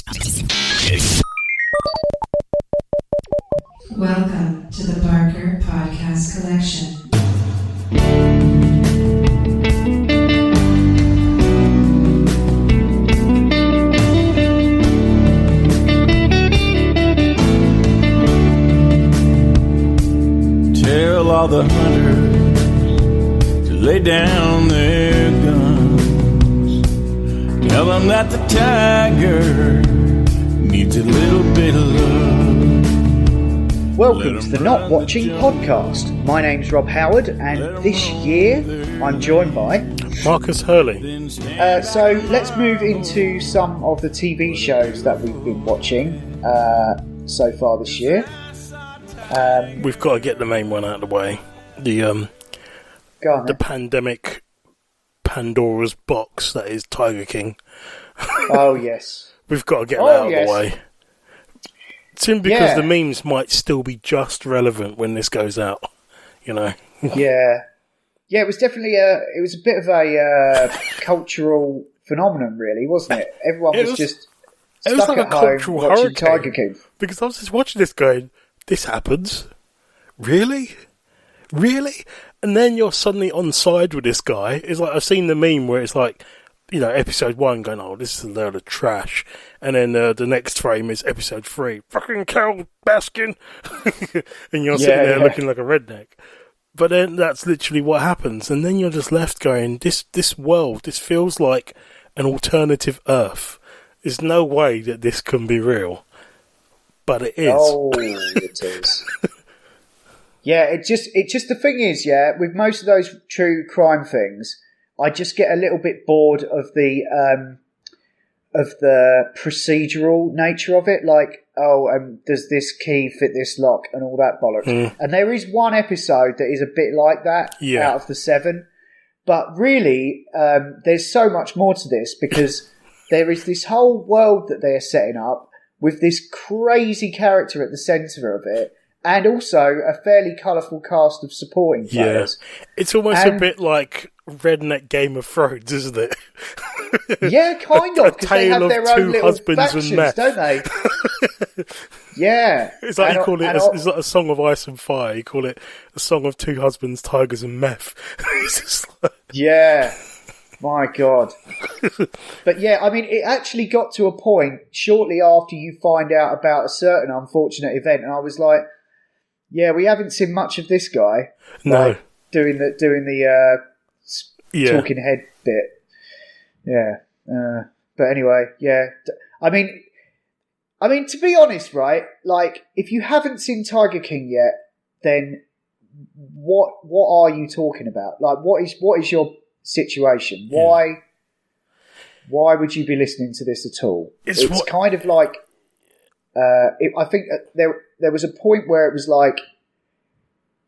Welcome to the Barker Podcast Collection. Tell all the hunters to lay down their guns. Tell them that the tiger needs a little bit of love. Welcome to the Not Watching Podcast. My name's Rob Howard, and this year I'm joined by Marcus Hurley. So let's move into some of the TV shows that we've been watching so far this year. We've got to get the main one out of the way. The pandemic Pandora's box that is Tiger King. Oh yes, we've got to get that out of the way. Simply because the memes might still be just relevant when this goes out, you know. Yeah, it was definitely a bit of a cultural phenomenon, really, wasn't it? Everyone was just stuck at home watching Tiger King. Because I was just watching this going, this happens? Really? And then you're suddenly on side with this guy. It's like, I've seen the meme where it's like, you know, episode 1 going, oh, this is a load of trash. And then the next frame is episode 3, fucking Carol Baskin. And you're sitting there looking like a redneck. But then that's literally what happens. And then you're just left going, this world, this feels like an alternative Earth. There's no way that this can be real. But it is. Oh, it is. Yeah, it just the thing is, with most of those true crime things, I just get a little bit bored of the procedural nature of it. Like, does this key fit this lock and all that bollocks? And there is one episode that is a bit like that out of the 7. But really, there's so much more to this because there is this whole world that they are setting up with this crazy character at the centre of it. And also a fairly colourful cast of supporting players. Yeah. It's almost a bit like redneck Game of Thrones, isn't it? Yeah, kind of. Because they have their own little factions, don't they? Yeah. It's like it's like a song of ice and fire. You call it a song of 2 husbands, tigers and meth. It's just like... Yeah. My God. But yeah, I mean, it actually got to a point shortly after you find out about a certain unfortunate event, and I was like, yeah, we haven't seen much of this guy. No. Doing the talking head bit. Yeah. But anyway, yeah. I mean, to be honest, right? Like, if you haven't seen Tiger King yet, then what are you talking about? Like, what is your situation? Why would you be listening to this at all? It's kind of like I think there was a point where it was like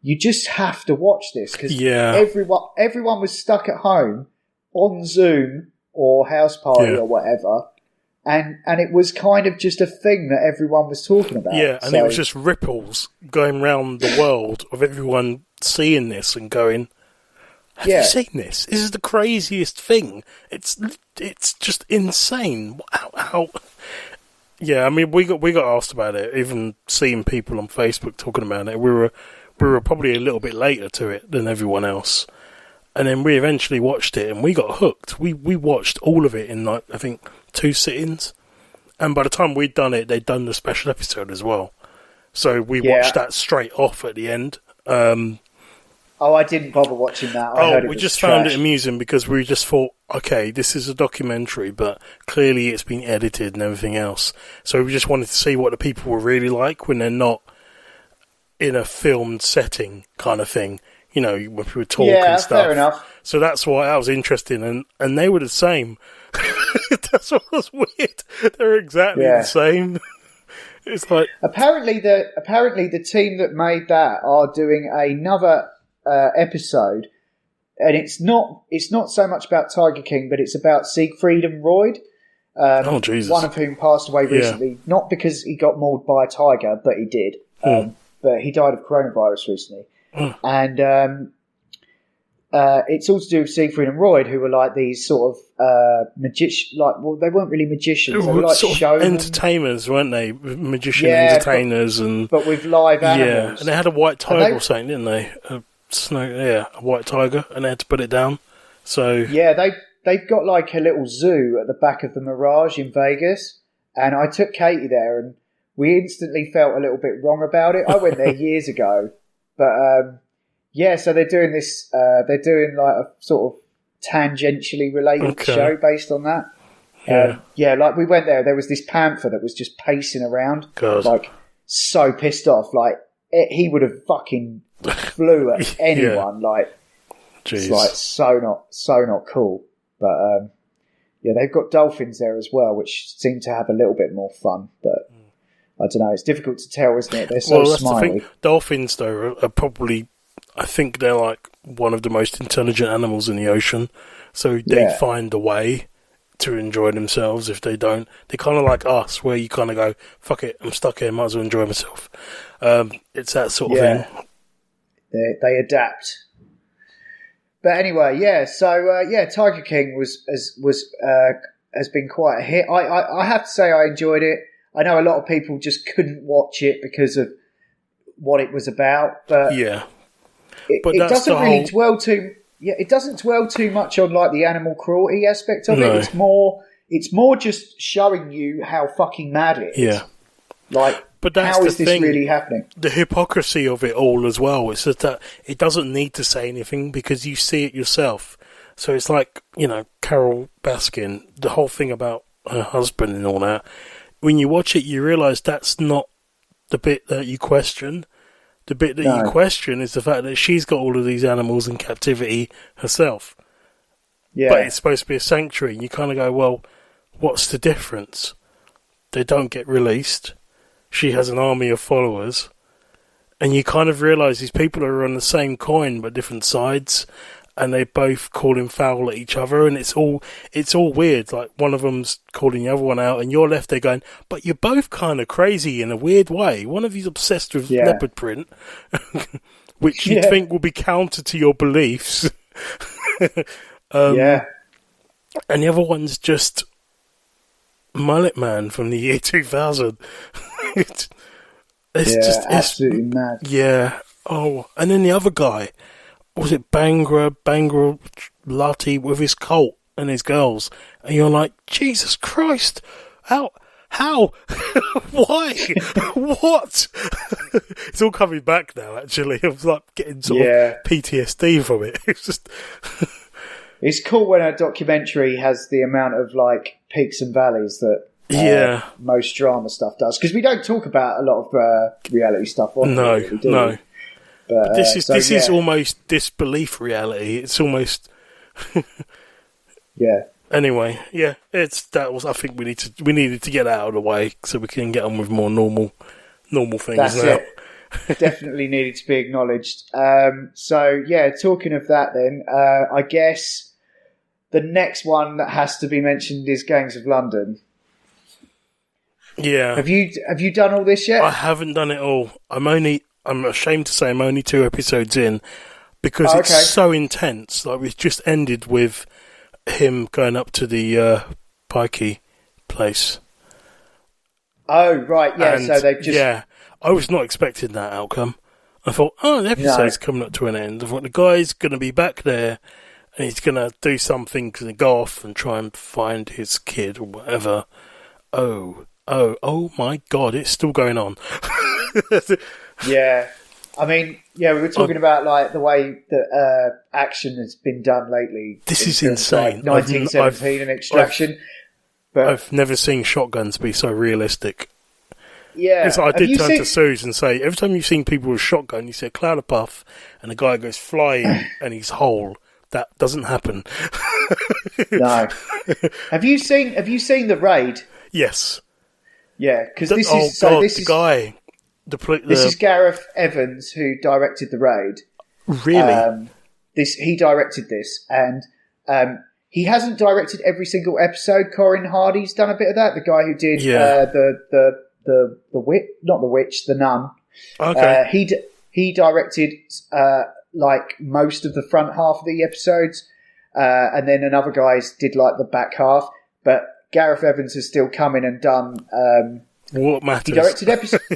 you just have to watch this because everyone was stuck at home on Zoom or House Party or whatever, and it was kind of just a thing that everyone was talking about. Yeah, and it was just ripples going around the world of everyone seeing this and going, have you seen this? This is the craziest thing. It's just insane. How? Yeah, I mean, we got asked about it. Even seeing people on Facebook talking about it, we were probably a little bit later to it than everyone else, and then we eventually watched it and we got hooked. We watched all of it in like I think 2 sittings, and by the time we'd done it, they'd done the special episode as well. So we watched that straight off at the end. I didn't bother watching that. We just found it amusing because we just thought, okay, this is a documentary, but clearly it's been edited and everything else. So we just wanted to see what the people were really like when they're not in a filmed setting kind of thing. You know, when people talk and stuff. Yeah, fair enough. So that's why that was interesting, and they were the same. That's what was weird. They're exactly the same. It's like apparently the team that made that are doing another episode, and it's not so much about Tiger King, but it's about Siegfried and Roy, Jesus. One of whom passed away recently, not because he got mauled by a tiger, but he did. But he died of coronavirus recently, and it's all to do with Siegfried and Roy, who were like these sort of magicians. Like, well, they weren't really magicians; they were like sort showmen, of entertainers, weren't they? Magician entertainers, but with live animals. And they had a white tiger or something, didn't they? A white tiger, and they had to put it down. So yeah, they've got like a little zoo at the back of the Mirage in Vegas, and I took Katie there, and we instantly felt a little bit wrong about it. I went there years ago, but. Yeah, so they're doing this. They're doing like a sort of tangentially related show based on that. Like we went there. There was this panther that was just pacing around, like so pissed off. Like he would have fucking flew at anyone. Like, it's like so not cool. But they've got dolphins there as well, which seem to have a little bit more fun. But I don't know. It's difficult to tell, isn't it? They're so smiley. The thing. Dolphins, though, are probably. I think they're like one of the most intelligent animals in the ocean, so they find a way to enjoy themselves. If they don't, they're kind of like us, where you kind of go, "Fuck it, I'm stuck here, might as well enjoy myself." It's that sort of thing. They adapt. But anyway, so Tiger King has been quite a hit. I have to say I enjoyed it. I know a lot of people just couldn't watch it because of what it was about, but It doesn't really dwell too. Yeah, it doesn't dwell too much on like the animal cruelty aspect of it. It's more just showing you how fucking mad it is. Yeah, like, but that's how is this really happening? The hypocrisy of it all as well. It's just that it doesn't need to say anything because you see it yourself. So it's like, Carol Baskin, the whole thing about her husband and all that. When you watch it, you realise that's not the bit that you question. The bit that you question is the fact that she's got all of these animals in captivity herself. Yeah. But it's supposed to be a sanctuary. And you kind of go, well, what's the difference? They don't get released. She has an army of followers. And you kind of realise these people are on the same coin but different sides. And they both calling foul at each other, and it's all weird. Like, one of them's calling the other one out, and you're left there going, "But you're both kind of crazy in a weird way." One of you's obsessed with leopard print, which you'd think will be counter to your beliefs. And the other one's just Mullet Man from the year 2000. it's just absolutely mad. Yeah. Oh, and then the other guy. Was it Bangra Lati with his cult and his girls? And you're like, Jesus Christ, how, why, what? It's all coming back now, actually. I was like getting sort of PTSD from it. It's just... It's cool when a documentary has the amount of like peaks and valleys that most drama stuff does. Because we don't talk about a lot of reality stuff on it. No. But this is almost disbelief reality. It's almost Anyway, I think we needed to get that out of the way so we can get on with more normal things. That's now. It. Definitely needed to be acknowledged. Talking of that, then I guess the next one that has to be mentioned is Gangs of London. Yeah. Have you done all this yet? I haven't done it all. I'm ashamed to say I'm only 2 episodes in because it's so intense. Like, we've just ended with him going up to the Pikey place. Oh, right, yeah. And, so they've just... Yeah, I was not expecting that outcome. I thought, the episode's coming up to an end. I thought the guy's going to be back there and he's going to do something to go off and try and find his kid or whatever. Oh my God, it's still going on. Yeah, I mean, we were talking about like the way that action has been done lately. This is insane. Like 1917 and Extraction. But I've never seen shotguns be so realistic. Yeah, I did turn to Suze and say, every time you've seen people with a shotgun, you see a cloud of puff and a guy goes flying and he's whole. That doesn't happen. No. Have you seen The Raid? Yes. Yeah, because this is guy. This is Gareth Evans who directed The Raid. Really? He directed this, and he hasn't directed every single episode. Corin Hardy's done a bit of that. The guy who did the witch, not the witch, the nun. Okay. He directed like most of the front half of the episodes, and then another guys did like the back half. But Gareth Evans has still come in and done. What matters?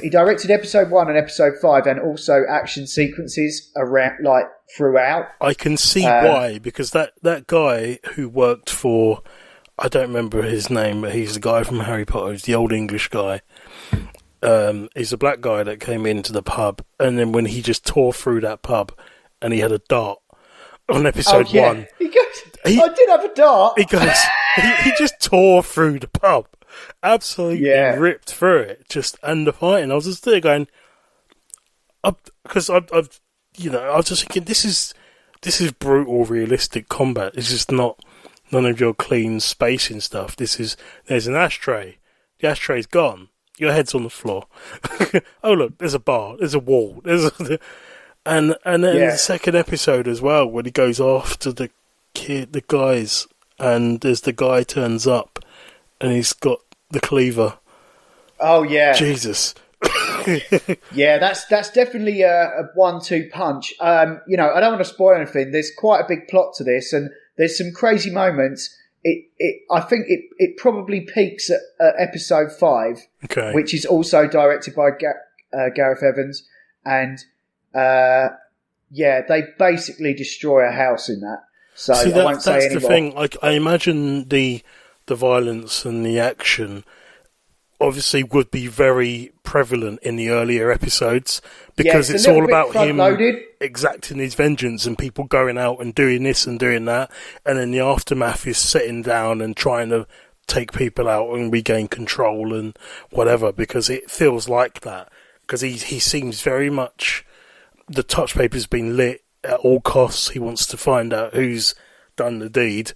He directed episode 1 and episode 5, and also action sequences around, like throughout. I can see why, because that guy who worked for, I don't remember his name, but he's the guy from Harry Potter. He's the old English guy. He's a black guy that came into the pub, and then when he just tore through that pub, and he had a dart on episode 1. He goes, I did have a dart. He goes, he just tore through the pub. Absolutely ripped through it, just and the fighting. I was just there going, because I was just thinking, this is brutal, realistic combat. It's just not none of your clean spacing stuff. There's an ashtray. The ashtray's gone. Your head's on the floor. Oh look, there's a bar. There's a wall. And then the second episode as well, when he goes after the guys, and there's the guy turns up, and he's got the cleaver. Oh yeah, Jesus. Yeah, that's definitely a 1-2 punch. I don't want to spoil anything. There's quite a big plot to this, and there's some crazy moments. I think it probably peaks at episode 5, which is also directed by Gareth Evans, and they basically destroy a house in that. So I won't say any more. That's the thing. Like, I imagine the violence and the action obviously would be very prevalent in the earlier episodes, because it's all about him exacting his vengeance and people going out and doing this and doing that, and then the aftermath is sitting down and trying to take people out and regain control and whatever, because it feels like that, because he seems very much, the touch paper's been lit at all costs. He wants to find out who's done the deed.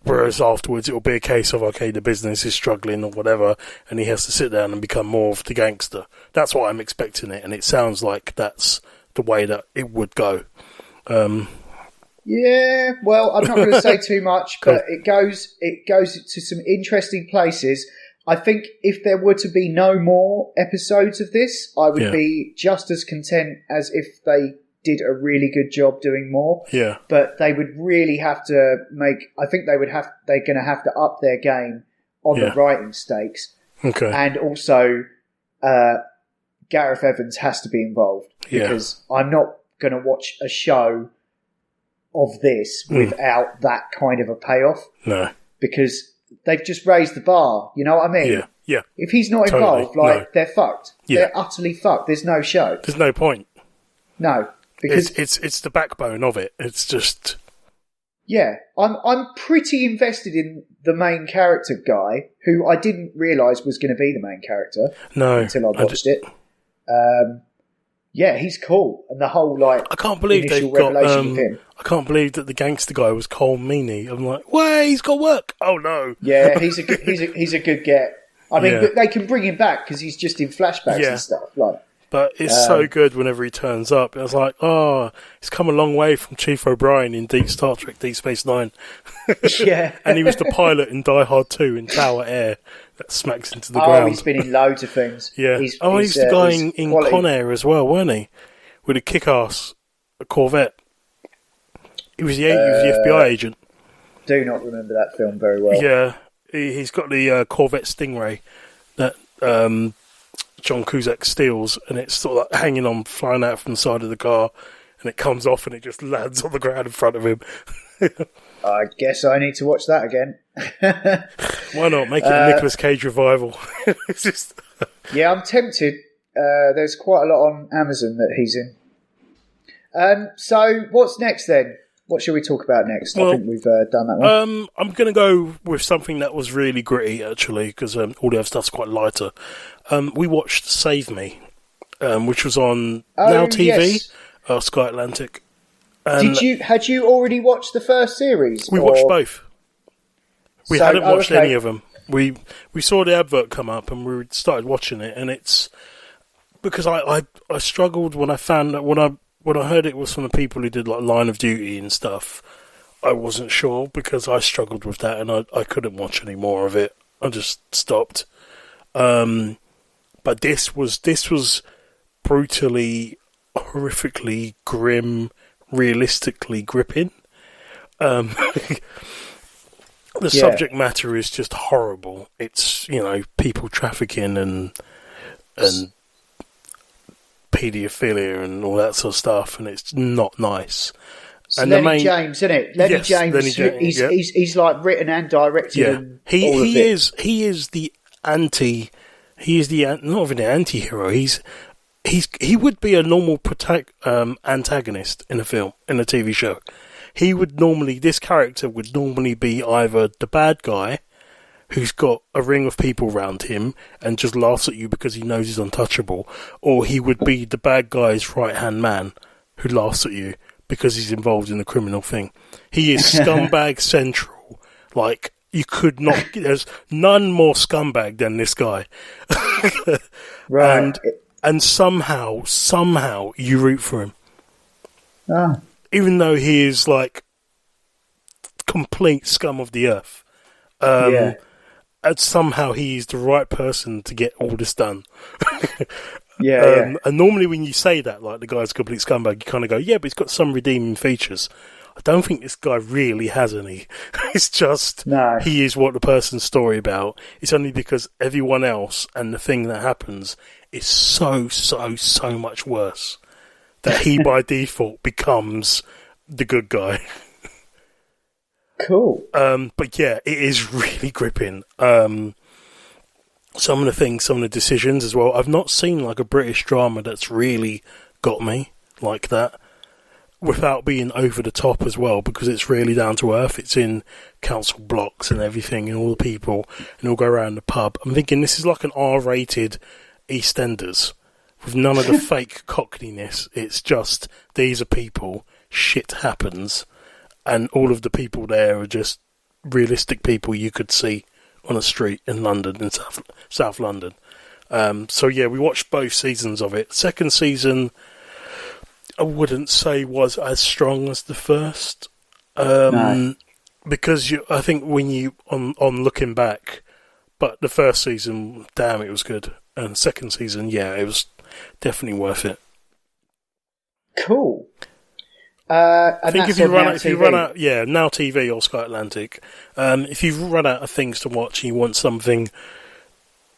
Whereas afterwards it'll be a case of, okay, the business is struggling or whatever, and he has to sit down and become more of the gangster. That's what I'm expecting it, and it sounds like that's the way that it would go. Yeah, well, I'm not going to say too much, but it goes to some interesting places. I think if there were to be no more episodes of this, I would be just as content as if they did a really good job doing more. Yeah. But they would really have to they're going to have to up their game on the writing stakes. Okay. And also, Gareth Evans has to be involved, because I'm not going to watch a show of this without that kind of a payoff. No. Because they've just raised the bar. You know what I mean? Yeah. Yeah. If he's not involved, they're fucked. Yeah. They're utterly fucked. There's no show. There's no point. No. Because it's the backbone of it. It's just, I'm pretty invested in the main character guy, who I didn't realise was going to be the main character until I watched it. He's cool, and the whole I can't believe they've got. I can't believe that the gangster guy was Cole Meany. I'm like, wait, he's got work. Oh no. Yeah, he's a good get. I mean, they can bring him back because he's just in flashbacks and stuff like. But it's so good whenever he turns up. I was like, he's come a long way from Chief O'Brien in Star Trek Deep Space Nine. Yeah. And he was the pilot in Die Hard 2 in Tower Air that smacks into the ground. Oh, he's been in loads of things. Yeah. He's the guy in Con Air as well, weren't he? With a kick-ass Corvette. He was the FBI agent. Do not remember that film very well. Yeah. He's got the Corvette Stingray that John Cusack steals, and it's sort of like hanging on, flying out from the side of the car, and it comes off and it just lands on the ground in front of him. I guess I need to watch that again. Why not? Make it a Nicolas Cage revival. It's just... Yeah, I'm tempted. There's quite a lot on Amazon that he's in. So what's next then? What shall we talk about next? I think we've done that one. I'm going to go with something that was really gritty, actually, because all the other stuff's quite lighter. We watched Save Me, which was on Now TV, Sky Atlantic. Had you already watched the first series? We watched both. We hadn't watched any of them. We saw the advert come up and we started watching it, and it's because I struggled when I found that when I heard it was from the people who did like Line of Duty and stuff. I wasn't sure because I struggled with that and I couldn't watch any more of it. I just stopped. But this was brutally, horrifically grim, realistically gripping. The subject matter is just horrible. It's, people trafficking and paedophilia and all that sort of stuff, and it's not nice. It's and Lenny James, isn't it? Lenny James. He's like written and directed. Yeah, and he is the anti. He is the not even an anti-hero. He would be a normal antagonist in a film, in a TV show. This character would normally be either the bad guy who's got a ring of people around him and just laughs at you because he knows he's untouchable, or he would be the bad guy's right-hand man who laughs at you because he's involved in a criminal thing. He is scumbag central. Like, you could not... There's none more scumbag than this guy. Right. And somehow you root for him. Ah. Even though he is, like, complete scum of the earth. And somehow he's the right person to get all this done. And normally when you say that, like, the guy's a complete scumbag, you kind of go, yeah, but he's got some redeeming features. I don't think this guy really has any. It's just, he is what the person's story about. It's only because everyone else and the thing that happens is so much worse that he by default becomes the good guy. Cool. But yeah, it is really gripping. Some of the decisions as well. I've not seen like a British drama that's really got me like that, without being over the top as well, because it's really down to earth. It's in council blocks and everything, and all the people, and all go around the pub. I'm thinking this is like an R-rated EastEnders with none of the fake cockneyness. It's just, these are people, shit happens, and all of the people there are just realistic people you could see on a street in London, in South London. So yeah, we watched both seasons of it. Second season, I wouldn't say was as strong as the first, because I think when you on looking back, but the first season, damn, it was good, and the second season, yeah, it was definitely worth it. Cool. I think if you run out, Now TV or Sky Atlantic, if you run out of things to watch and you want something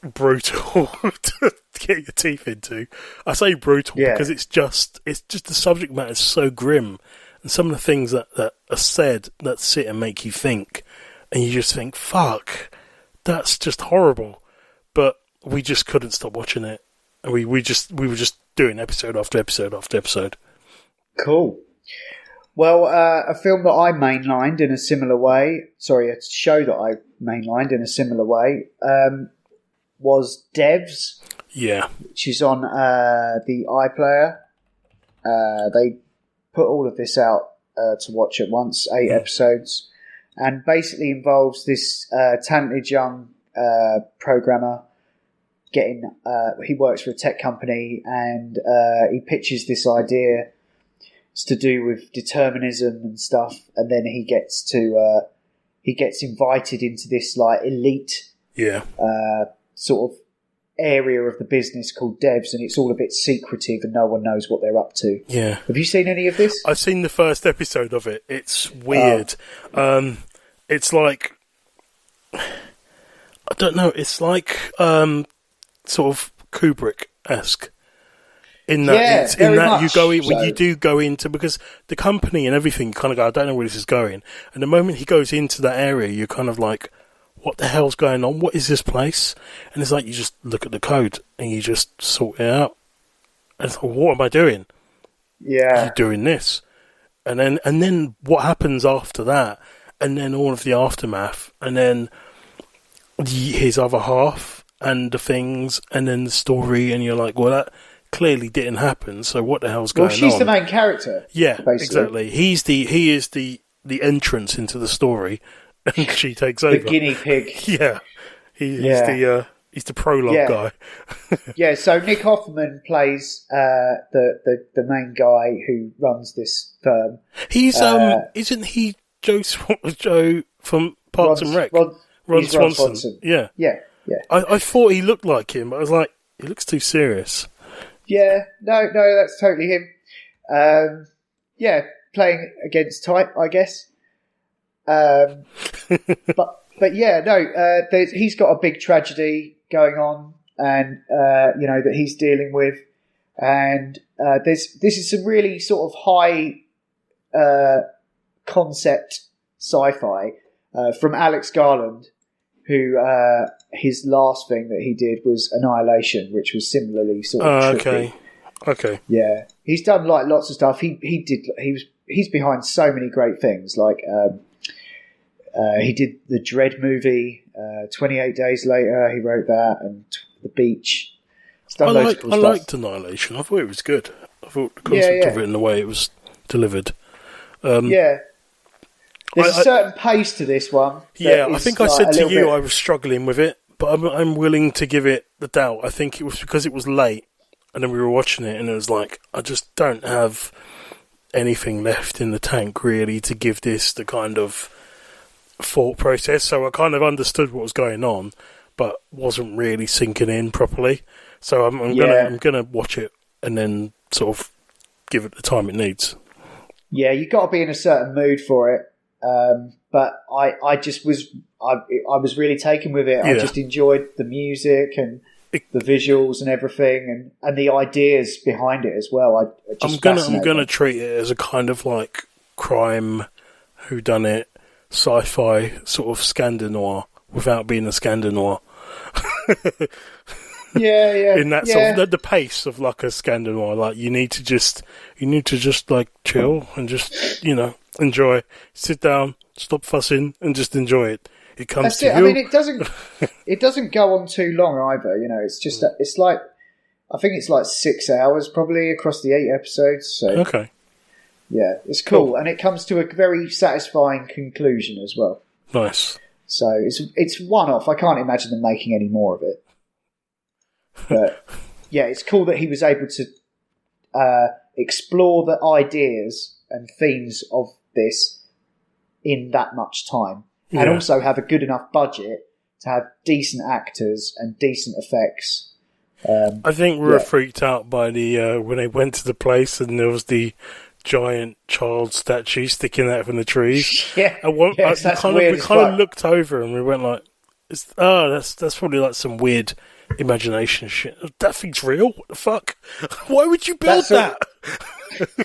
brutal to get your teeth into, I say brutal because it's just the subject matter is so grim, and some of the things that are said that sit and make you think, and you just think, fuck, that's just horrible. But we just couldn't stop watching it, and we were just doing episode after episode after episode. Cool. Well, a film that I mainlined in a similar way, a show that I mainlined in a similar way, was Devs. Yeah. Which is on the iPlayer. They put all of this out to watch at once, 8 episodes, and basically involves this talented young programmer he works for a tech company, and he pitches this idea. It's to do with determinism and stuff, and then he gets invited into this like elite sort of area of the business called Devs, and it's all a bit secretive and no one knows what they're up to. Yeah. Have you seen any of this? I've seen the first episode of it. It's weird. It's like, I don't know, it's like sort of Kubrick-esque. In that, you go in, when you do go into, because the company and everything, you kind of go, I don't know where this is going. And the moment he goes into that area, you're kind of like, what the hell's going on? What is this place? And it's like, you just look at the code and you just sort it out. And it's like, what am I doing? Yeah. You're doing this. And then what happens after that? And then all of the aftermath. And then his other half and the things. And then the story. And you're like, well, that clearly didn't happen, so what the hell's going on? Well, she's the main character. Yeah, basically. Exactly. He is the entrance into the story, and she takes over. The guinea pig. Yeah. He's the prologue guy. Yeah, so Nick Offerman plays the main guy who runs this firm. He's isn't he Joe from Parks and Rec? Ron Swanson. Yeah. I thought he looked like him, but I was like, he looks too serious. Yeah, no, that's totally him. playing against type, I guess. But yeah, no, he's got a big tragedy going on, and that he's dealing with, and this is some really sort of high concept sci-fi from Alex Garland, who his last thing that he did was Annihilation, which was similarly sort of trippy. Okay. Yeah, he's done like lots of stuff. He's behind so many great things. Like he did the Dread movie. 28 Days Later, he wrote that, and The Beach. I liked Annihilation. I thought it was good. I thought the concept of it and the way it was delivered. There's a certain pace to this one. Yeah, I think I said to you I was struggling with it, but I'm willing to give it the doubt. I think it was because it was late, and then we were watching it, and it was like, I just don't have anything left in the tank, really, to give this the kind of thought process. So I kind of understood what was going on, but wasn't really sinking in properly. So I'm gonna watch it and then sort of give it the time it needs. Yeah, you've got to be in a certain mood for it. But I was really taken with it. Yeah. I just enjoyed the music and the visuals and everything, and the ideas behind it as well. I'm gonna treat it as a kind of like crime, whodunit, sci-fi sort of Scandinoir without being a Scandinoir. Yeah. In that sort of the pace of like a Scandinoir, like you need to just like chill and just enjoy, sit down, stop fussing, and just enjoy it. It comes to you. I mean, it doesn't go on too long either. It's just it's like, I think it's like 6 hours probably across the 8 episodes. So okay, yeah, it's cool, and it comes to a very satisfying conclusion as well. Nice. So it's one off. I can't imagine them making any more of it. But yeah, it's cool that he was able to explore the ideas and themes of this in that much time, and also have a good enough budget to have decent actors and decent effects. I think we were freaked out by the when they went to the place and there was the giant child statue sticking out from the trees. Yeah, we kind of looked over and we went like, that's probably like some weird imagination shit. That thing's real? What the fuck? Why would you build that?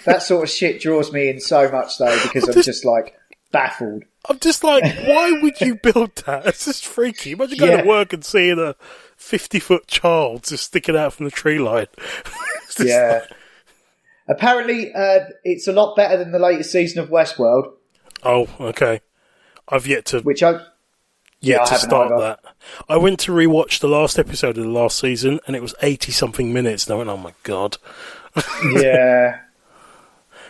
That sort of shit draws me in so much though, because I'm just like baffled. I'm just like, why would you build that? It's just freaky. Imagine going to work and seeing a 50-foot child just sticking out from the tree line. Yeah. Apparently, it's a lot better than the latest season of Westworld. Oh, okay. I've yet to... I start that. I went to rewatch the last episode of the last season, and it was 80-something minutes, and I went, oh my god. Yeah.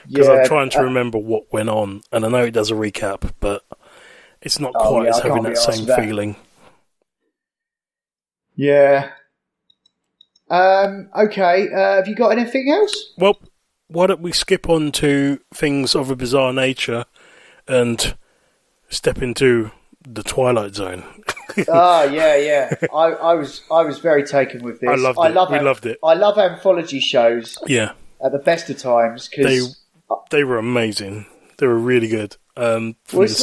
Because I'm trying to remember what went on, and I know it does a recap, but it's not quite as having that same feeling. Yeah. Okay, have you got anything else? Well, why don't we skip on to things of a bizarre nature and step into the Twilight Zone. Yeah. I was very taken with this. I loved it. We loved it. I love anthology shows. Yeah. At the best of times, because they were amazing. They were really good. It's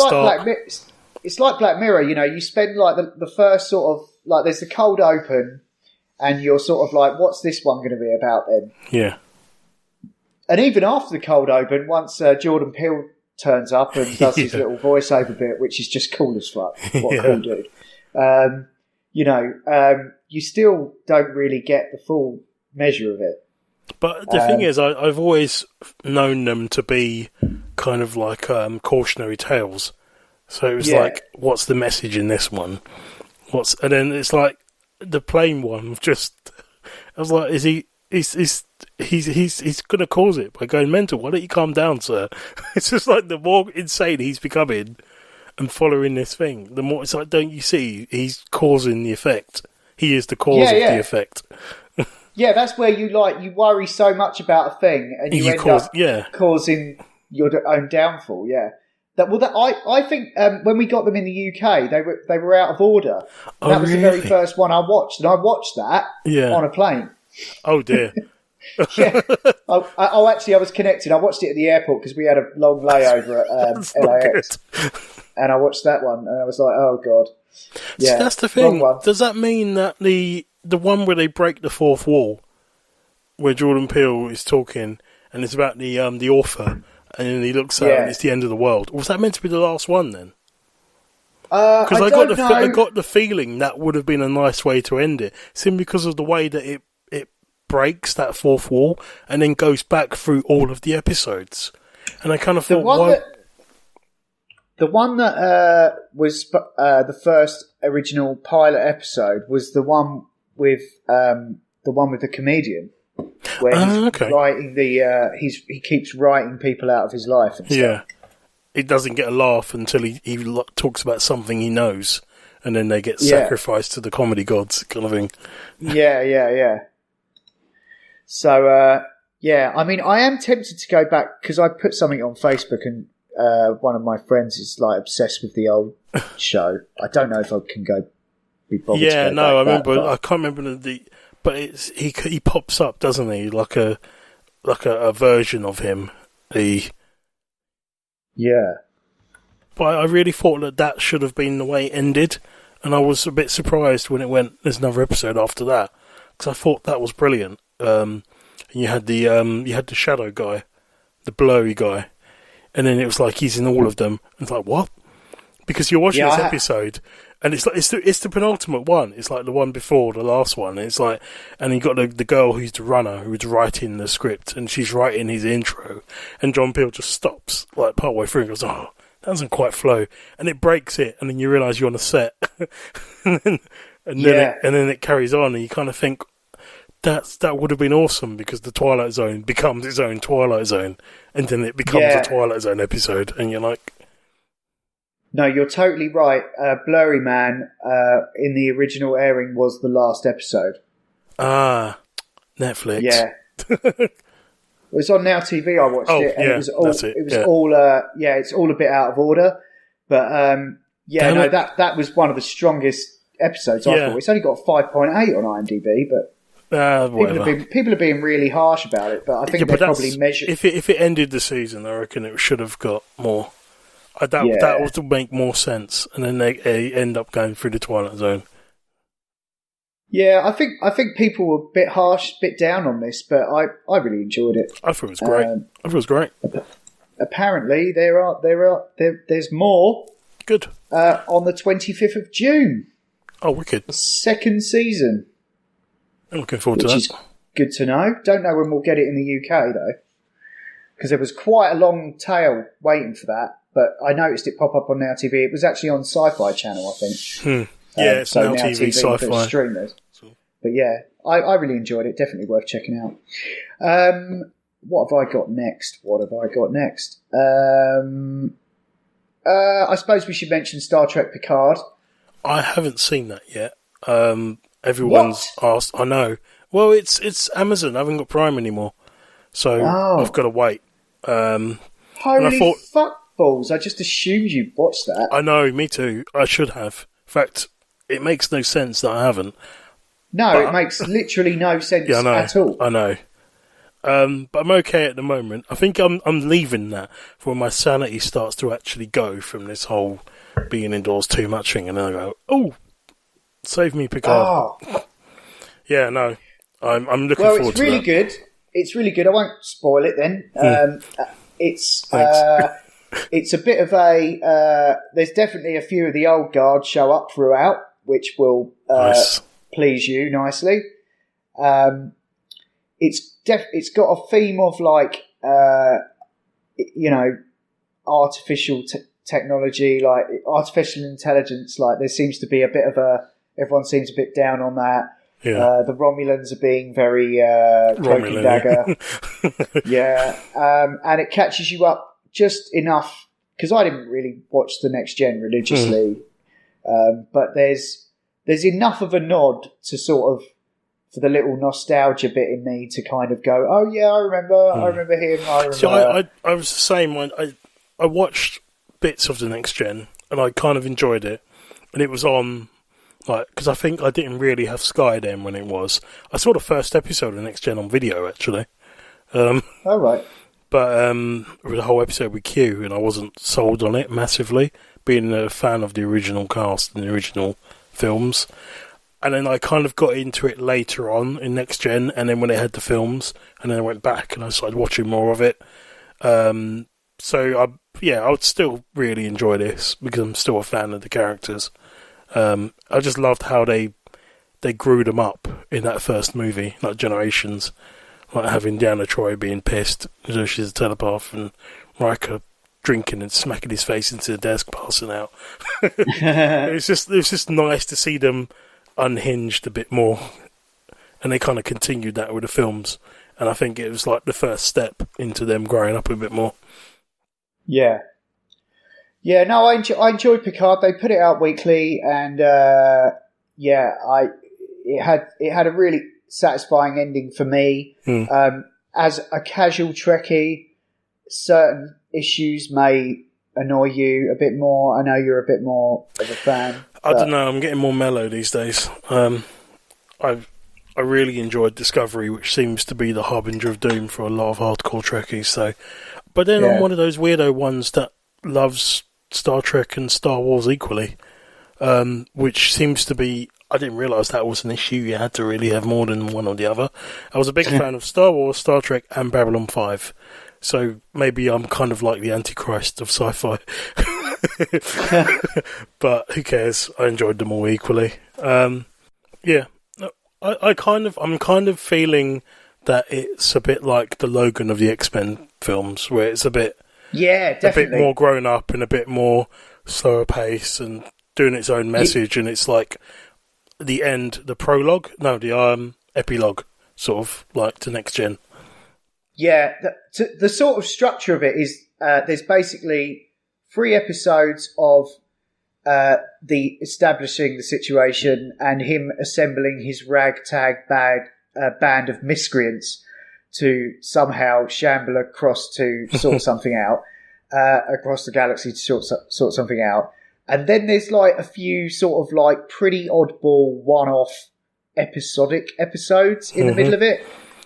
like Black Mirror. You spend like the first sort of like there's the cold open, and you're sort of like, what's this one going to be about then? Yeah. And even after the cold open, once Jordan Peele turns up and does his little voiceover bit, which is just cool as fuck. What a cool dude. You still don't really get the full measure of it. But the thing is, I've always known them to be kind of like cautionary tales. So it was like, what's the message in this one? And then it's like the plain one. Just, I was like, he's going to cause it by going mental. Why don't you calm down, sir? It's just like the more insane he's becoming and following this thing, the more it's like, don't you see? He's causing the effect. He is the cause of the effect. Yeah, that's where you worry so much about a thing and you end up causing your own downfall. Yeah. I think when we got them in the UK, they were out of order. That was the very first one I watched, and I watched that on a plane. Oh dear! Yeah. Actually, I was connected. I watched it at the airport because we had a long layover at LAX. And I watched that one, and I was like, oh, God. Yeah, so that's the thing. Does that mean that the one where they break the fourth wall, where Jordan Peele is talking, and it's about the author, and then he looks out and it's the end of the world, was that meant to be the last one then? Because I got the feeling that would have been a nice way to end it, simply because of the way that it breaks that fourth wall and then goes back through all of the episodes. And I kind of thought, the one that was the first original pilot episode was the one with the comedian, where he's writing he keeps writing people out of his life and stuff. Yeah, he doesn't get a laugh until he talks about something he knows, and then they get sacrificed to the comedy gods, kind of thing. Yeah. So I mean, I am tempted to go back because I put something on Facebook and. One of my friends is like obsessed with the old show. I don't know if I can be bothered. Yeah, to go no, back I remember. I can't remember but it's he pops up, doesn't he? Like a version of him. Yeah. But I really thought that should have been the way it ended, and I was a bit surprised when it went. There's another episode after that because I thought that was brilliant. And you had the shadow guy, the blurry guy. And then it was like he's in all of them. And it's like, what? Because you're watching this episode, and it's like it's the penultimate one. It's like the one before the last one. And it's like, and you got the girl who's the runner who's writing the script, and she's writing his intro, and John Peel just stops like partway through and goes, "Oh, that doesn't quite flow," and it breaks it, and then you realise you're on a set, and then it carries on, and you kind of think. That would have been awesome because the Twilight Zone becomes its own Twilight Zone, and then it becomes a Twilight Zone episode, and you're like, no, you're totally right. Blurry Man in the original airing was the last episode. Ah, Netflix. Yeah, it was on Now TV. I watched it, and it was all. It's all a bit out of order, but that was one of the strongest episodes. I thought it's only got 5.8 on IMDb, but. People are being really harsh about it, but I think they probably measure. If it ended the season, I reckon it should have got more. That would make more sense, and then they end up going through the Twilight Zone. Yeah, I think people were a bit harsh, a bit down on this, but I really enjoyed it. I thought it was great. Apparently, there's more. Good. On the 25th of June. Oh, wicked! Second season. I'm looking forward to that. Which is good to know. Don't know when we'll get it in the UK, though. Because there was quite a long tail waiting for that. But I noticed it pop up on Now TV. It was actually on Sci-Fi channel, I think. Yeah, it's Now TV, Sci-Fi. Streamers. But yeah, I really enjoyed it. Definitely worth checking out. What have I got next? I suppose we should mention Star Trek Picard. I haven't seen that yet. Everyone's asked. I know. Well, it's Amazon. I haven't got Prime anymore, so I've got to wait. Holy fuck balls! I just assumed you watched that. I know. Me too. I should have. In fact, it makes no sense that I haven't. No, it makes literally no sense at all. I know. But I'm okay at the moment. I think I'm leaving that for when my sanity starts to actually go from this whole being indoors too much thing, and then I go, oh. Save me, Picard. Oh. Yeah, no. I'm looking forward to that. Well, it's really good. It's really good. I won't spoil it then. It's a bit of a... there's definitely a few of the old guard show up throughout, which will please you nicely. It's got a theme of like, artificial technology, like artificial intelligence. Like there seems to be a bit of everyone seems a bit down on that. Yeah. The Romulans are being very cloak and dagger. Yeah. And it catches you up just enough, because I didn't really watch The Next Gen religiously, but there's enough of a nod to sort of, for the little nostalgia bit in me to kind of go, oh yeah, I remember him. So I was the same. I watched bits of The Next Gen and I kind of enjoyed it, and it was on Like, because I think I didn't really have Sky then when it was. I saw the first episode of Next Gen on video, actually. Oh, right. But with the whole episode with Q, and I wasn't sold on it massively, being a fan of the original cast and the original films. And then I kind of got into it later on in Next Gen, and then when it had the films, and then I went back and I started watching more of it. So I would still really enjoy this because I'm still a fan of the characters. I just loved how they grew them up in that first movie, like Generations, like having Deanna Troy being pissed as she's a telepath, and Riker drinking and smacking his face into the desk, passing out. It was just nice to see them unhinged a bit more, and they kind of continued that with the films, and I think it was like the first step into them growing up a bit more. No, I enjoyed Picard. They put it out weekly, and it had a really satisfying ending for me. As a casual Trekkie, certain issues may annoy you a bit more. I know you're a bit more of a fan. I don't know. I'm getting more mellow these days. I really enjoyed Discovery, which seems to be the harbinger of doom for a lot of hardcore Trekkies. So, but then I'm one of those weirdo ones that loves Star Trek and Star Wars equally, which seems to be. I didn't realise that was an issue. You had to really have more than one or the other. I was a big fan of Star Wars, Star Trek, and Babylon 5. So maybe I'm kind of like the Antichrist of sci-fi. But who cares? I enjoyed them all equally. I'm kind of feeling that it's a bit like the Logan of the X-Men films, where it's a bit more grown up and a bit more slower pace and doing its own message, and it's like the epilogue, sort of like to Next Gen. Yeah, the sort of structure of it is there's basically 3 episodes of the establishing the situation and him assembling his ragtag band of miscreants to somehow shamble across to sort something out, across the galaxy to sort something out. And then there's like a few sort of like pretty oddball one-off episodic episodes in the middle of it.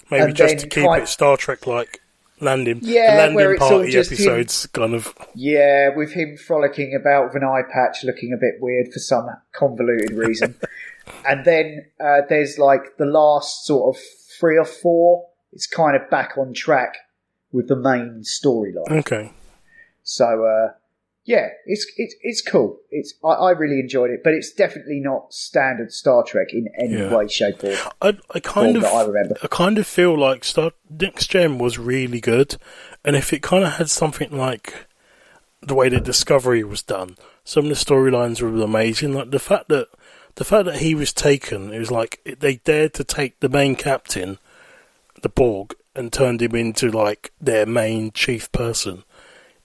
Maybe and just to keep it Star Trek-like landing where it's party all just episodes, kind of. Yeah, with him frolicking about with an eye patch looking a bit weird for some convoluted reason. And then there's like the last sort of 3 or 4. It's kind of back on track with the main storyline. Okay. So, it's cool. I really enjoyed it, but it's definitely not standard Star Trek in any way, shape, or I kind of that I remember. I kind of feel like Next Gen was really good, and if it kind of had something like the way that Discovery was done, some of the storylines were amazing. Like the fact that he was taken, it was like they dared to take the main captain, the Borg, and turned him into like their main chief person,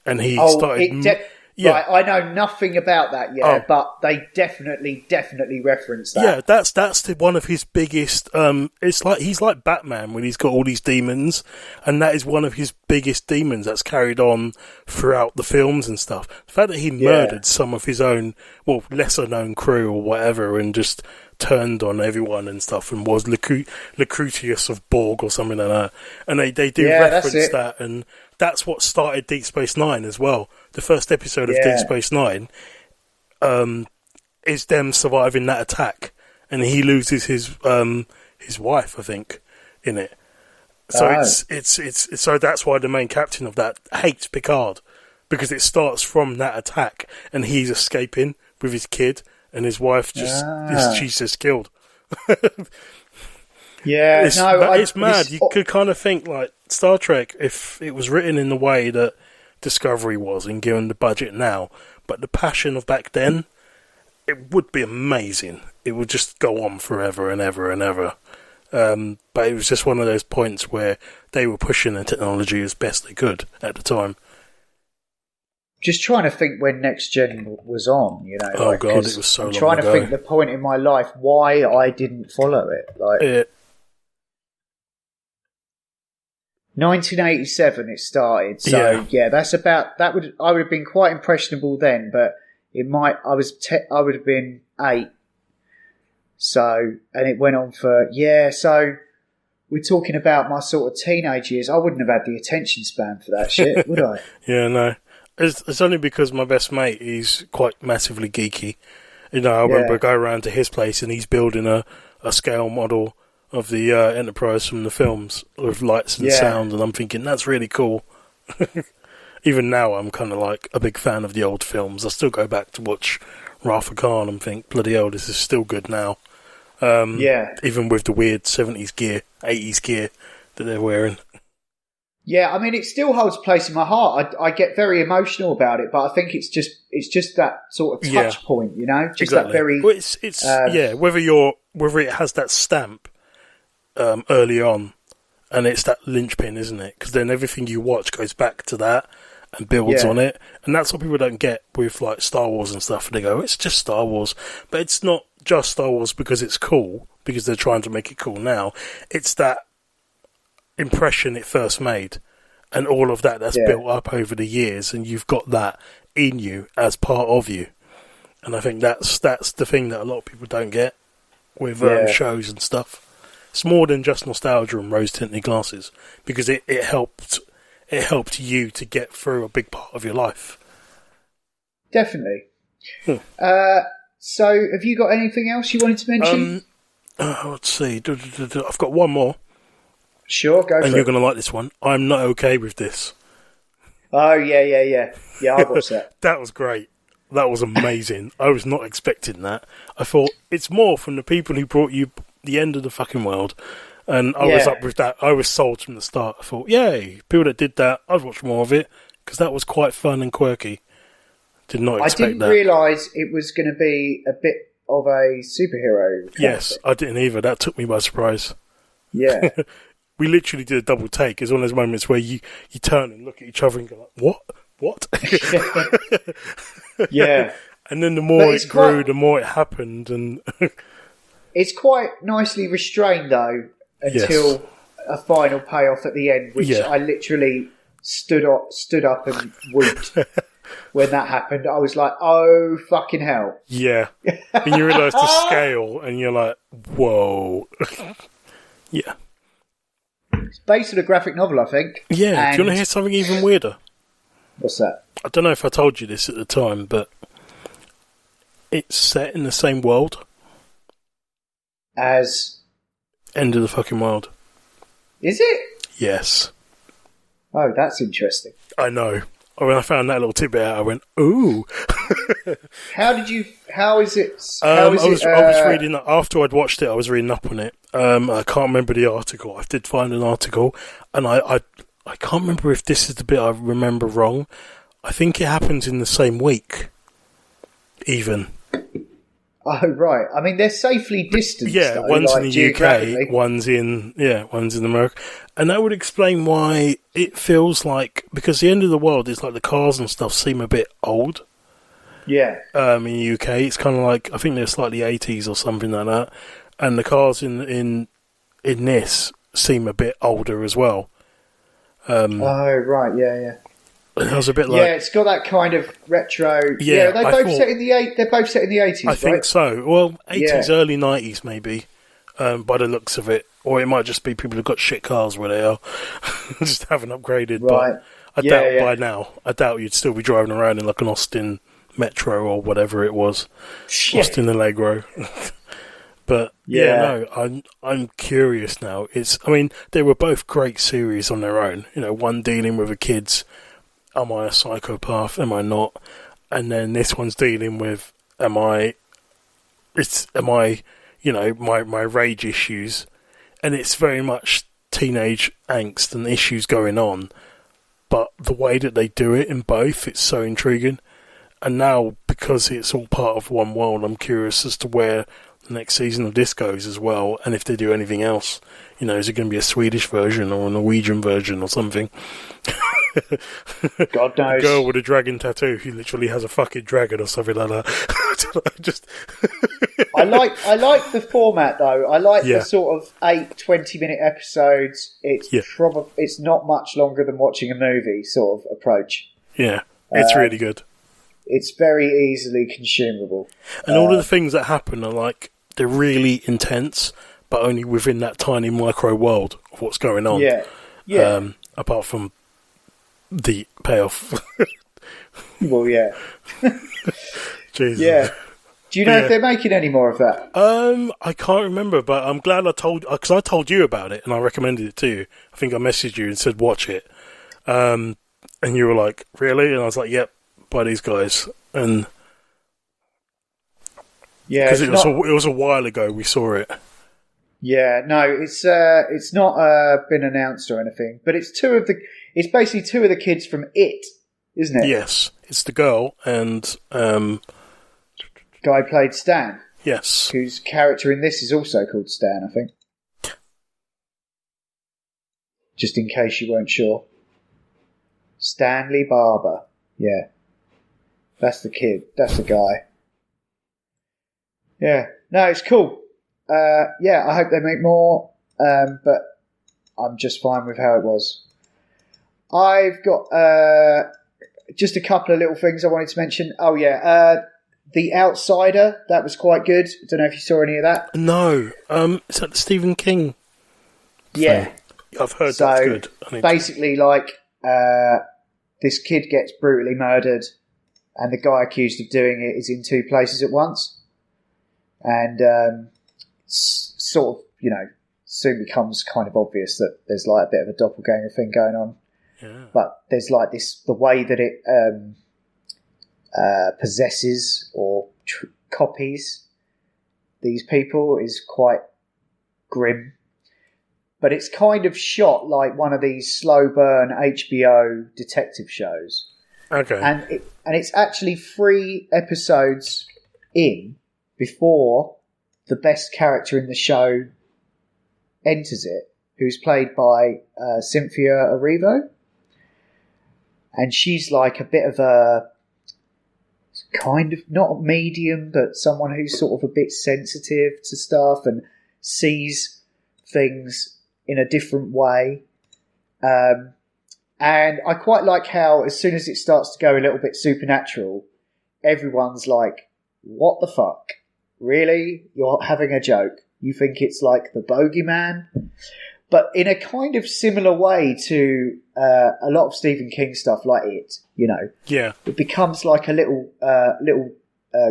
and he started. Right, I know nothing about that but they definitely reference that. Yeah, that's one of his biggest. It's like he's like Batman when he's got all these demons, and that is one of his biggest demons that's carried on throughout the films and stuff. The fact that he murdered some of his own, lesser known crew or whatever, and just turned on everyone and stuff, and was Lucretius of Borg or something like that. And they do reference that, and that's what started Deep Space Nine as well. The first episode of Deep Space Nine is them surviving that attack, and he loses his wife, I think, in it. So it's so that's why the main captain of that hates Picard, because it starts from that attack, and he's escaping with his kid, and his wife she's just killed. It's mad. You could kind of think like Star Trek if it was written in the way that Discovery was, and given the budget now, but the passion of back then, it would be amazing. It would just go on forever and ever and ever. But it was just one of those points where they were pushing the technology as best they could at the time. Just trying to think when Next Gen was on, Oh God, it was so long ago. I'm trying to think the point in my life why I didn't follow it. 1987 it started, so that's about that. I would have been quite impressionable then, but I would have been 8, So, and it went on for, so we're talking about my sort of teenage years. I wouldn't have had the attention span for that shit, would I? Yeah, no. It's only because my best mate, he's quite massively geeky. You know, I remember going around to his place and he's building a scale model of the Enterprise from the films with lights and sound, and I'm thinking, that's really cool. Even now, I'm kind of like a big fan of the old films. I still go back to watch Wrath of Khan and think, bloody hell, this is still good now. Even with the weird 70s gear, 80s gear that they're wearing. Yeah, I mean, it still holds a place in my heart. I get very emotional about it, but I think it's just that sort of touch point, you know, just exactly. that very. Well, it's whether it has that stamp early on, and it's that linchpin, isn't it? Because then everything you watch goes back to that and builds on it, and that's what people don't get with like Star Wars and stuff. They go, it's just Star Wars, but it's not just Star Wars because it's cool, because they're trying to make it cool now. It's that impression it first made, and all of that's built up over the years, and you've got that in you as part of you. And I think that's the thing that a lot of people don't get with shows and stuff. It's more than just nostalgia and rose-tinted glasses, because it helped you to get through a big part of your life. Definitely. So, have you got anything else you wanted to mention? Let's see. I've got one more. Sure, go for it. And you're going to like this one. I'm not okay with this. Oh, yeah. Yeah, I watched that. That was great. That was amazing. I was not expecting that. I thought, it's more from the people who brought you the end of the fucking world. And I was up with that. I was sold from the start. I thought, yay, people that did that, I'd watch more of it, because that was quite fun and quirky. Did not expect that. I didn't realise it was going to be a bit of a superhero. Yes, I didn't either. That took me by surprise. Yeah. We literally did a double take. It's one of those moments where you turn and look at each other and go like, what? Yeah. And then the more it grew, the more it happened. And it's quite nicely restrained, though, until a final payoff at the end, which I literally stood up and whooped. When that happened, I was like, oh, fucking hell. Yeah. And you realise the scale, and you're like, whoa. Yeah. It's based on a graphic novel, I think. Yeah. Do you want to hear something even weirder? What's that? I don't know if I told you this at the time, but it's set in the same world as End of the fucking World. Is it? Yes. Oh, that's interesting. I know. When I found that little tidbit out, I went, ooh. How is it? I was reading, after I'd watched it, I was reading up on it. I can't remember the article. I did find an article, and I can't remember if this is the bit I remember wrong. I think it happens in the same week, even. Oh, right. I mean, they're safely distanced. Yeah, though, one's like, in the UK, one's in America. And that would explain why it feels like, because the End of the World is like the cars and stuff seem a bit old. Yeah. In the UK, it's kind of like, I think they're slightly 80s or something like that. And the cars in this seem a bit older as well. Oh, right, yeah. I was a bit like, it's got that kind of retro. Yeah, they're both set in the 80s. I think so. Well, 80s, early 90s, maybe, by the looks of it, or it might just be people who've got shit cars where they are, just haven't upgraded. Right. But I doubt by now. I doubt you'd still be driving around in like an Austin Metro or whatever it was, Austin Allegro. But I'm curious now. They were both great series on their own. You know, one dealing with the kids. Am I a psychopath? Am I not? And then this one's dealing with my rage issues, and it's very much teenage angst and issues going on. But the way that they do it in both, it's so intriguing. And now, because it's all part of one world, I'm curious as to where the next season of this goes as well, and if they do anything else. You know, is it going to be a Swedish version or a Norwegian version or something? God knows. A girl with a dragon tattoo who literally has a fucking dragon or something like that. I like the format though. I like the sort of 8 20-minute episodes. It's not much longer than watching a movie sort of approach. Yeah, it's really good. It's very easily consumable. And all of the things that happen are like they're really intense, but only within that tiny micro world of what's going on. Yeah. Apart from the payoff. Well, yeah. Jesus. Yeah. Do you know if they're making any more of that? I can't remember, but I'm glad because I told you about it and I recommended it to you. I think I messaged you and said watch it, and you were like, "Really?" And I was like, "Yep, by these guys." And yeah, because it was a while ago we saw it. Yeah, no, it's not been announced or anything, but it's basically two of the kids from It, isn't it? Yes, it's the girl and guy played Stan. Yes, whose character in this is also called Stan, I think. Just in case you weren't sure, Stanley Barber. Yeah, that's the kid. That's the guy. Yeah, no, it's cool. Yeah, I hope they make more, but I'm just fine with how it was. I've got just a couple of little things I wanted to mention. Oh, yeah, The Outsider, that was quite good. I don't know if you saw any of that. No. Is that the Stephen King thing? Yeah. I've heard that's good. Basically, this kid gets brutally murdered, and the guy accused of doing it is in two places at once. And sort of, soon becomes kind of obvious that there's like a bit of a doppelganger thing going on. Yeah. But there's like the way that it possesses or copies these people is quite grim. But it's kind of shot like one of these slow burn HBO detective shows. Okay. And it's actually 3 episodes in before the best character in the show enters it, who's played by Cynthia Erivo. And she's like a bit of a kind of, not a medium, but someone who's sort of a bit sensitive to stuff and sees things in a different way. And I quite like how as soon as it starts to go a little bit supernatural, everyone's like, what the fuck? Really? You're having a joke? You think it's like the bogeyman? But in a kind of similar way to a lot of Stephen King stuff like It, Yeah. It becomes like a little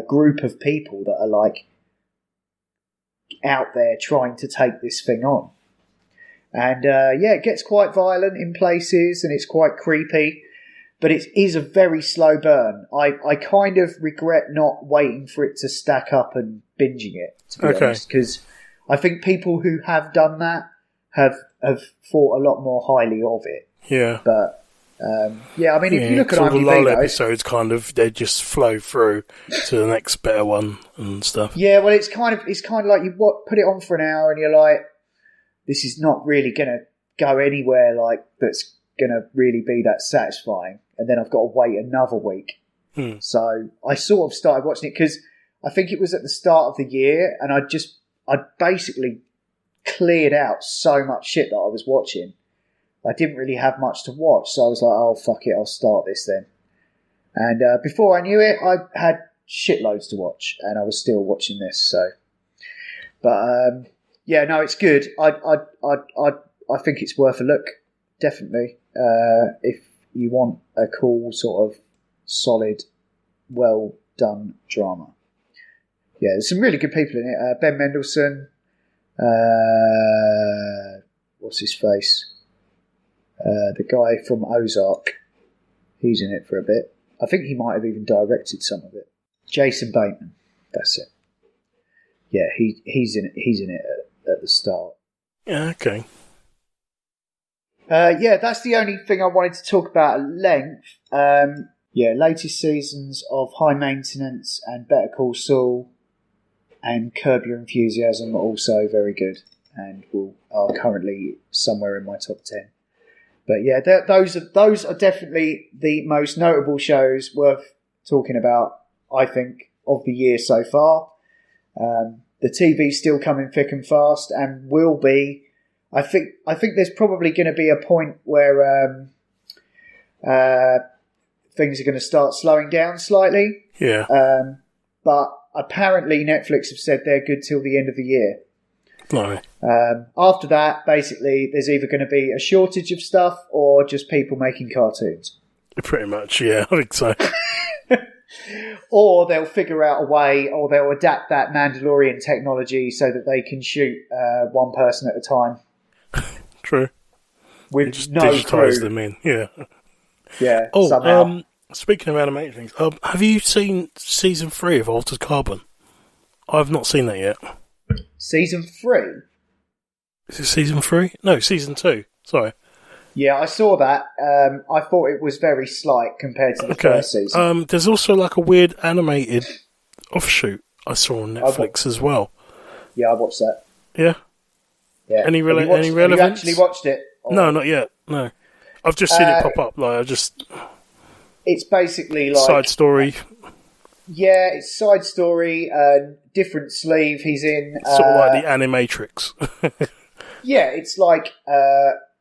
group of people that are like out there trying to take this thing on. And it gets quite violent in places and it's quite creepy. But it is a very slow burn. I kind of regret not waiting for it to stack up and binging it, to be honest, because I think people who have done that have thought a lot more highly of it. Yeah. But, if you look at all the IMDb, lull episodes they just flow through to the next better one and stuff. Yeah, well, it's kind of like you put it on for an hour and you're like, this is not really going to go anywhere like that's going to really be that satisfying. And then I've got to wait another week. So I sort of started watching it because I think it was at the start of the year and I basically cleared out so much shit that I was watching. I didn't really have much to watch. So I was like, oh, fuck it, I'll start this then. And before I knew it, I had shitloads to watch and I was still watching this. So, but it's good. I think it's worth a look. Definitely. If you want a cool, sort of solid, well done drama. Yeah, there's some really good people in it. Ben Mendelsohn, what's his face? The guy from Ozark. He's in it for a bit. I think he might have even directed some of it. Jason Bateman. That's it. Yeah, he's in it. He's in it at the start. Yeah, okay. That's the only thing I wanted to talk about at length. Latest seasons of High Maintenance and Better Call Saul and Curb Your Enthusiasm are also very good and are currently somewhere in my top 10. But yeah, those are definitely the most notable shows worth talking about, I think, of the year so far. The TV's still coming thick and fast and will be. I think there's probably going to be a point where things are going to start slowing down slightly. Yeah. But apparently Netflix have said they're good till the end of the year. No. After that, basically, there's either going to be a shortage of stuff or just people making cartoons. Pretty much, yeah, I think so. Or they'll figure out a way, or they'll adapt that Mandalorian technology so that they can shoot one person at a time. True. With just no digitize crew. them in, yeah. Yeah, Oh, somehow. Speaking of animated things, have you seen season 3 of Altered Carbon? I've not seen that yet. Season 3? Is it season 3? No, season 2. Sorry. Yeah, I saw that. I thought it was very slight compared to the first season. There's also like a weird animated offshoot I saw on Netflix as well. Yeah, I watched that. Yeah? Yeah. Any relevance? Have you actually watched it? Or? No, not yet. No. I've just seen it pop up. It's basically like... Side story. Yeah, it's side story, different sleeve he's in. Sort of like the Animatrix. Yeah, it's like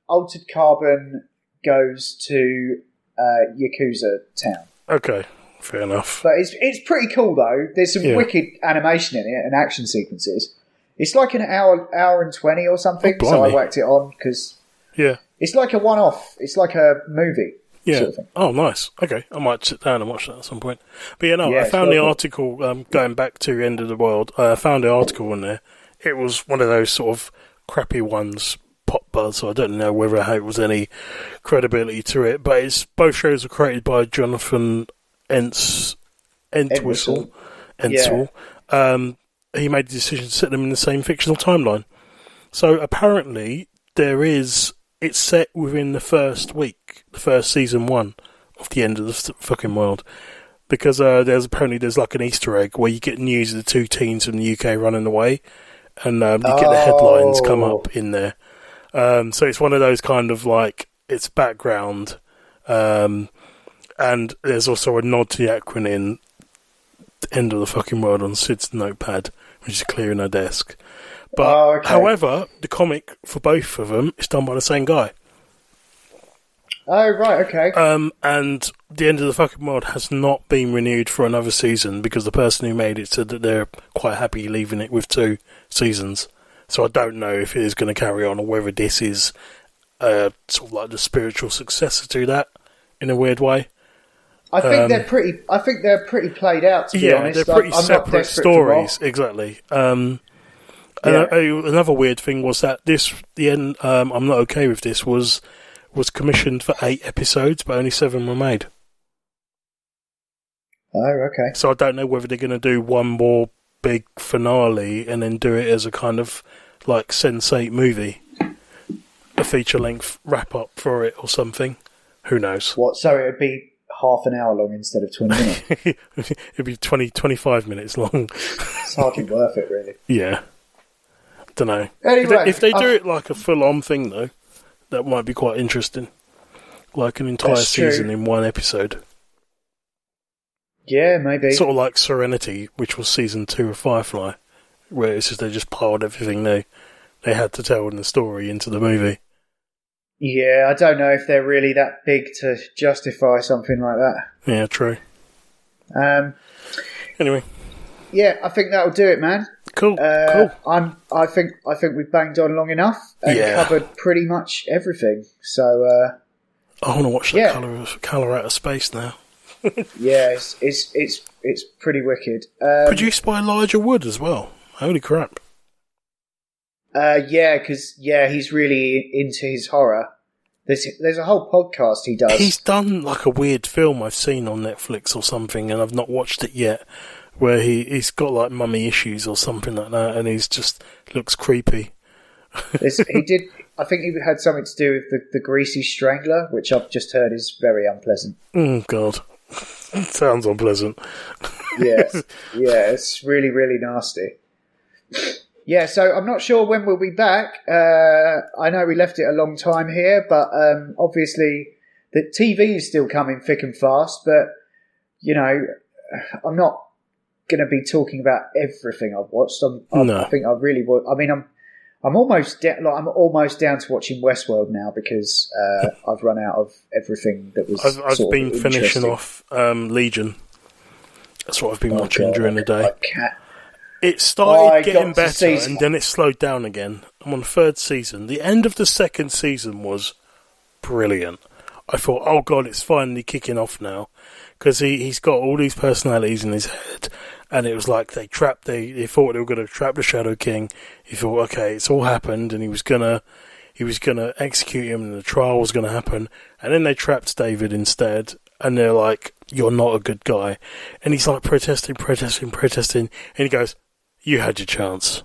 Altered Carbon goes to Yakuza Town. Okay, fair enough. But it's pretty cool, though. There's some wicked animation in it and action sequences. It's like an hour and 20 or something, so I whacked it on because it's like a one-off. It's like a movie. Yeah. Sort of thing. Oh, nice. Okay, I might sit down and watch that at some point. But I found the article, going back to End of the World, I found the article in there. It was one of those sort of crappy ones, pop buzz, so I don't know whether it was any credibility to it. But both shows were created by Jonathan Entwistle. He made the decision to set them in the same fictional timeline. So apparently it's set within the first week, the first season 1 of the End of the fucking world. Because there's like an Easter egg where you get news of the 2 teens from the UK running away, and you get the headlines come up in there. So it's one of those kind of like, it's background, and there's also a nod to the acronym End of the fucking world on Sid's notepad, which is clearing her desk. But, however, the comic for both of them is done by the same guy. Oh, right, okay. And The End of the Fucking World has not been renewed for another season because the person who made it said that they're quite happy leaving it with 2 seasons. So I don't know if it is going to carry on or whether this is sort of like the spiritual successor to that in a weird way. I think they're pretty played out, to be honest. Yeah, they're pretty separate stories, exactly. Another weird thing was that the end. I'm not okay with this. Was commissioned for 8 episodes, but only 7 were made. Oh, okay. So I don't know whether they're going to do one more big finale and then do it as a kind of like Sense8 movie, a feature-length wrap-up for it or something. Who knows? What? So it'd be half an hour long instead of 20 minutes? It'd be 25 minutes long. It's hardly worth it, really. Yeah. Don't know. Anyway, if they do it like a full-on thing, though, that might be quite interesting. Like an entire season in one episode. Yeah, maybe. Sort of like Serenity, which was season 2 of Firefly, where it's just they just piled everything they had to tell in the story into the movie. Yeah, I don't know if they're really that big to justify something like that. Yeah, true. Anyway. Yeah, I think that'll do it, man. Cool. I think we've banged on long enough and covered pretty much everything. So I want to watch that Colour Out of Space now. Yeah, it's pretty wicked. Produced by Elijah Wood as well. Holy crap! Because he's really into his horror. There's a whole podcast he does. He's done like a weird film I've seen on Netflix or something, and I've not watched it yet. Where he's got like mummy issues or something like that, and he's just looks creepy. He did. I think he had something to do with the Greasy Strangler, which I've just heard is very unpleasant. Oh God, sounds unpleasant. Yeah, it's really, really nasty. Yeah, so I'm not sure when we'll be back. I know we left it a long time here, but obviously the TV is still coming thick and fast. But I'm not going to be talking about everything I've watched. I think I really would. I mean, I'm almost down to watching Westworld now because I've run out of everything that was. I've been finishing off Legion, That's what I've been watching during the day. I can't. It started getting got to better, season and then it slowed down again. I'm on the third season. The end of the second season was brilliant. I thought, oh god, it's finally kicking off now, because he's got all these personalities in his head, and it was like they thought they were going to trap the Shadow King. He thought, okay, it's all happened, and he was gonna execute him, and the trial was going to happen, and then they trapped David instead, and they're like, you're not a good guy, and he's like protesting, and he goes, you had your chance,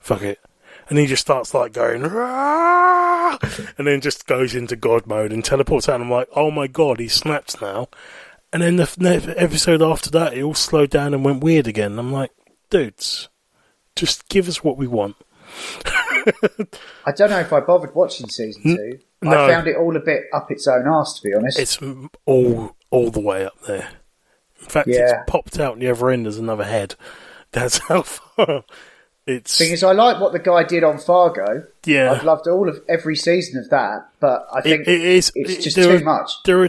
fuck it. And he just starts like going, Rah! And then just goes into God mode and teleports out. And I'm like, oh my god, he snaps now. And then the episode after that, it all slowed down and went weird again. I'm like, dudes, just give us what we want. I don't know if I bothered watching season 2. No. I found it all a bit up its own arse, to be honest. It's all the way up there. In fact, it's popped out the other end as another head. That's how far. Thing is, I like what the guy did on Fargo. Yeah, I've loved every season of that, but I think it's just too much. I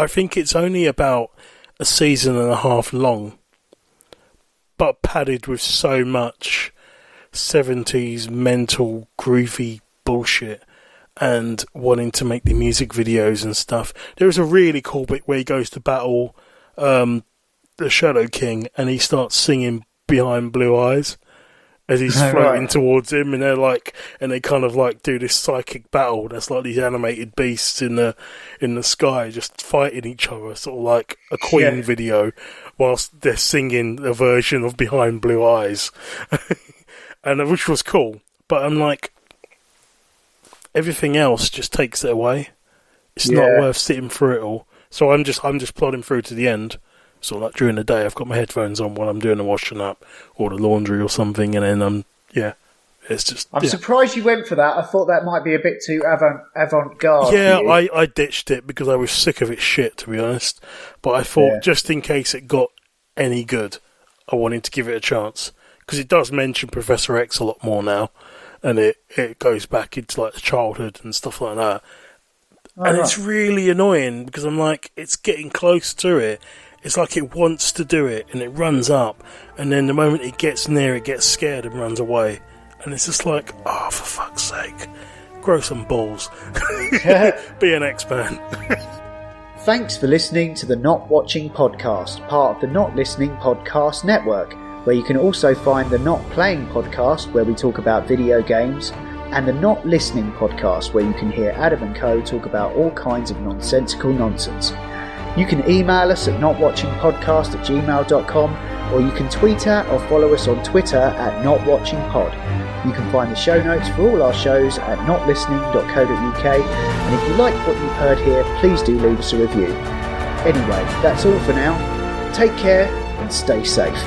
think it's only about a season and a half long, but padded with so much 70s mental groovy bullshit and wanting to make the music videos and stuff. There is a really cool bit where he goes to battle the Shadow King and he starts singing Behind Blue Eyes as he's floating towards him, and they kind of like do this psychic battle that's like these animated beasts in the sky just fighting each other, sort of like a Queen video, whilst they're singing a version of Behind Blue Eyes. And which was cool, but I'm like, everything else just takes it away. It's not worth sitting through it all. So I'm just plodding through to the end. So like during the day, I've got my headphones on while I'm doing the washing up or the laundry or something, and then it's just. I'm surprised you went for that. I thought that might be a bit too avant-garde. Yeah, I ditched it because I was sick of its shit, to be honest. But I thought just in case it got any good, I wanted to give it a chance, because it does mention Professor X a lot more now, and it goes back into like the childhood and stuff like that. It's really annoying because I'm like, it's getting close to it. It's like it wants to do it, and it runs up, and then the moment it gets near, it gets scared and runs away. And it's just like, oh, for fuck's sake, grow some balls. Be an X-Man. Thanks for listening to the Not Watching Podcast, part of the Not Listening Podcast Network, where you can also find the Not Playing Podcast, where we talk about video games, and the Not Listening Podcast, where you can hear Adam and Co talk about all kinds of nonsensical nonsense. You can email us at notwatchingpodcast@gmail.com, or you can tweet at or follow us on Twitter at notwatchingpod. You can find the show notes for all our shows at notlistening.co.uk, and if you like what you've heard here, please do leave us a review. Anyway, that's all for now. Take care and stay safe.